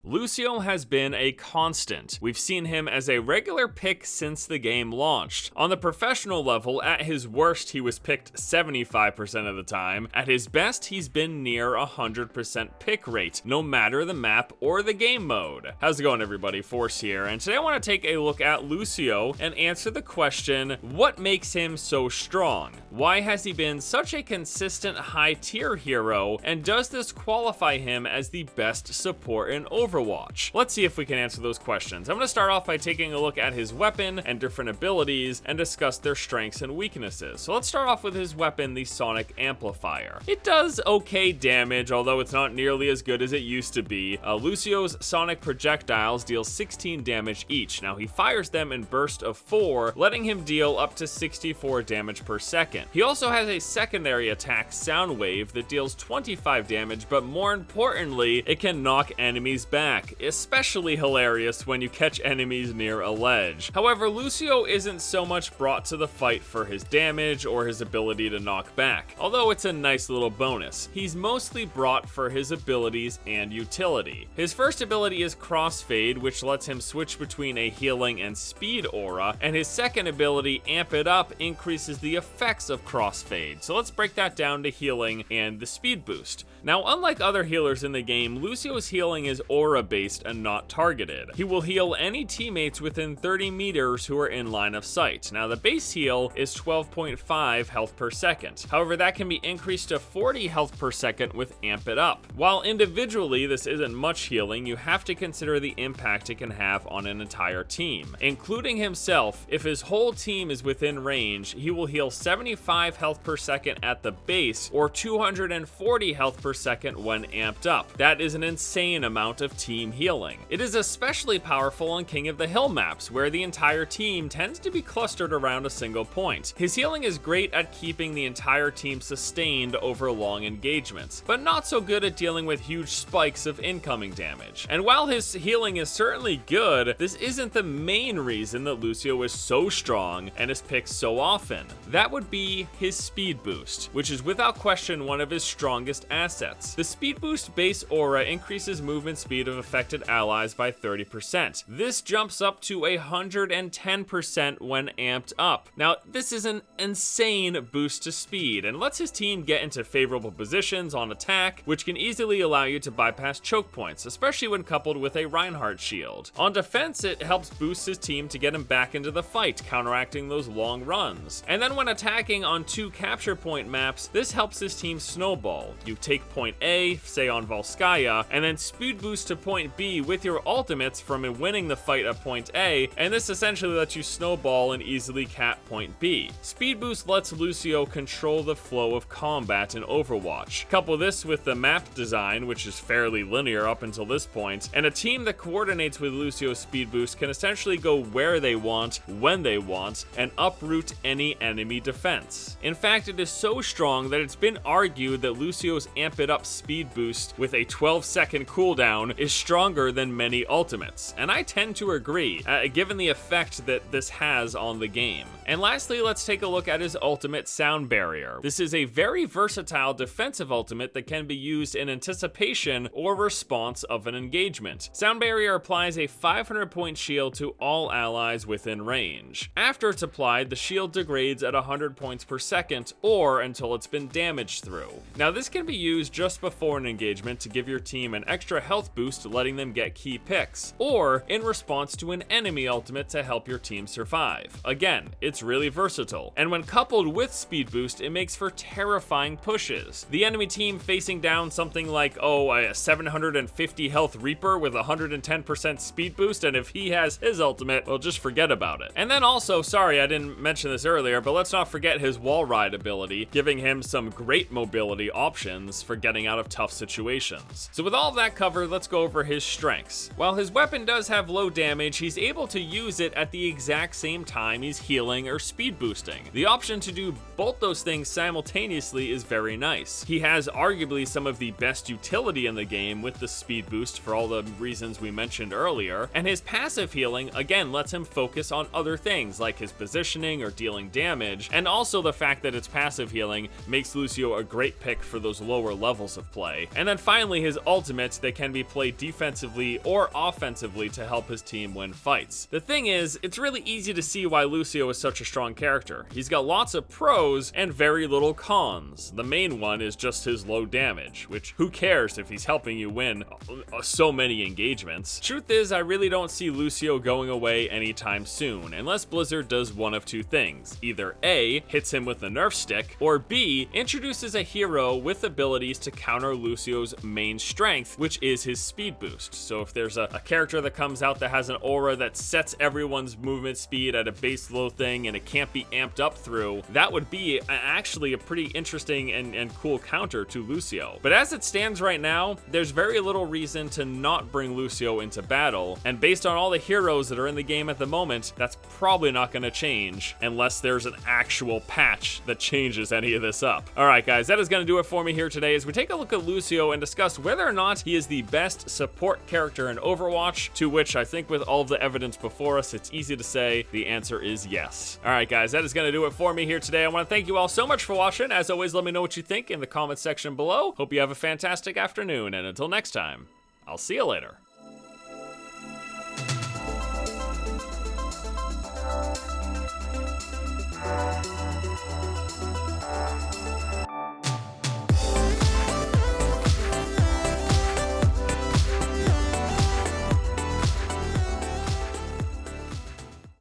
Lucio has been a constant. We've seen him as a regular pick since the game launched. On the professional level, at his worst, he was picked 75% of the time. At his best, he's been near 100% pick rate, no matter the map or the game mode. How's it going, everybody? Force here, and today I want to take a look at Lucio and answer the question, what makes him so strong? Why has he been such a consistent high-tier hero, and does this qualify him as the best support in Overwatch? Let's see if we can answer those questions. I'm going to start off by taking a look at his weapon and different abilities and discuss their strengths and weaknesses. So let's start off with his weapon, the Sonic Amplifier. It does okay damage, although it's not nearly as good as it used to be. Lucio's Sonic projectiles deal 16 damage each. Now he fires them in bursts of 4, letting him deal up to 64 damage per second. He also has a secondary attack, Soundwave, that deals 25 damage, but more importantly, it can knock enemies back, especially hilarious when you catch enemies near a ledge. However, Lucio isn't so much brought to the fight for his damage or his ability to knock back, although it's a nice little bonus. He's mostly brought for his abilities and utility. His first ability is Crossfade, which lets him switch between a healing and speed aura, and his second ability, Amp It Up, increases the effects of Crossfade. So let's break that down to healing and the speed boost. Now, unlike other healers in the game, Lucio's healing is aura-based and not targeted. He will heal any teammates within 30 meters who are in line of sight. Now, the base heal is 12.5 health per second. However, that can be increased to 40 health per second with Amp It Up. While individually this isn't much healing, you have to consider the impact it can have on an entire team. Including himself, if his whole team is within range, he will heal 75 health per second at the base or 240 health per second when amped up. That is an insane amount of team healing. It is especially powerful on King of the Hill maps, where the entire team tends to be clustered around a single point. His healing is great at keeping the entire team sustained over long engagements, but not so good at dealing with huge spikes of incoming damage. And while his healing is certainly good, this isn't the main reason that Lucio is so strong and is picked so often. That would be his speed boost, which is without question one of his strongest assets. The speed boost base aura increases movement speed of affected allies by 30%. This jumps up to 110% when amped up. Now, this is an insane boost to speed and lets his team get into favorable positions on attack, which can easily allow you to bypass choke points, especially when coupled with a Reinhardt shield. On defense, it helps boost his team to get him back into the fight, counteracting those long runs. And then when attacking on 2 capture point maps, this helps his team snowball. You take point A, say on Volskaya, and then speed boost to point B with your ultimates from winning the fight at point A, and this essentially lets you snowball and easily cap point B. Speed boost lets Lucio control the flow of combat in Overwatch. Couple this with the map design, which is fairly linear up until this point, and a team that coordinates with Lucio's speed boost can essentially go where they want, when they want, and uproot any enemy defense. In fact, it is so strong that it's been argued that Lucio's Amp It Up speed boost with a 12-second cooldown is stronger than many ultimates, and I tend to agree, given the effect that this has on the game. And lastly, let's take a look at his ultimate, Sound Barrier. This is a very versatile defensive ultimate that can be used in anticipation or response of an engagement. Sound Barrier applies a 500-point shield to all allies within range. After it's applied, the shield degrades at 100 points per second or until it's been damaged through. Now, this can be used just before an engagement to give your team an extra health boost, letting them get key picks, or in response to an enemy ultimate to help your team survive. Again, it's really versatile, and when coupled with speed boost, it makes for terrifying pushes. The enemy team facing down something like, a 750 health Reaper with 110% speed boost, and if he has his ultimate, well, just forget about it. And then also, sorry, I didn't mention this earlier, but let's not forget his wall ride ability, giving him some great mobility options for getting out of tough situations. So with all of that covered, let's go over his strengths. While his weapon does have low damage, he's able to use it at the exact same time he's healing or speed boosting. The option to do both those things simultaneously is very nice. He has arguably some of the best utility in the game with the speed boost for all the reasons we mentioned earlier, and his passive healing again lets him focus on other things like his positioning or dealing damage, and also the fact that it's passive healing makes Lucio a great pick for those lower levels of play. And then finally, his ultimates that can be played defensively or offensively to help his team win fights. The thing is, it's really easy to see why Lucio is such a strong character. He's got lots of pros and very little cons. The main one is just his low damage, which who cares if he's helping you win so many engagements. Truth is, I really don't see Lucio going away anytime soon, unless Blizzard does one of two things. Either A, hits him with the nerf stick, or B, introduces a hero with abilities to counter Lucio's main strength, which is his speed boost. So if there's a character that comes out that has an aura that sets everyone's movement speed at a base low thing and it can't be amped up through, that would be actually a pretty interesting and cool counter to Lucio. But as it stands right now, there's very little reason to not bring Lucio into battle, and based on all the heroes that are in the game at the moment, that's probably not going to change unless there's an actual patch that changes any of this up. Alright guys, that is going to do it for me here today as we take a look at Lucio and discuss whether or not he is the best support character in Overwatch, to which I think with all of the evidence before us, it's easy to say the answer is yes. Alright guys, that is going to do it for me here today. I want to thank you all so much for watching. As always, let me know what you think in the comments section below. Hope you have a fantastic afternoon, and until next time, I'll see you later.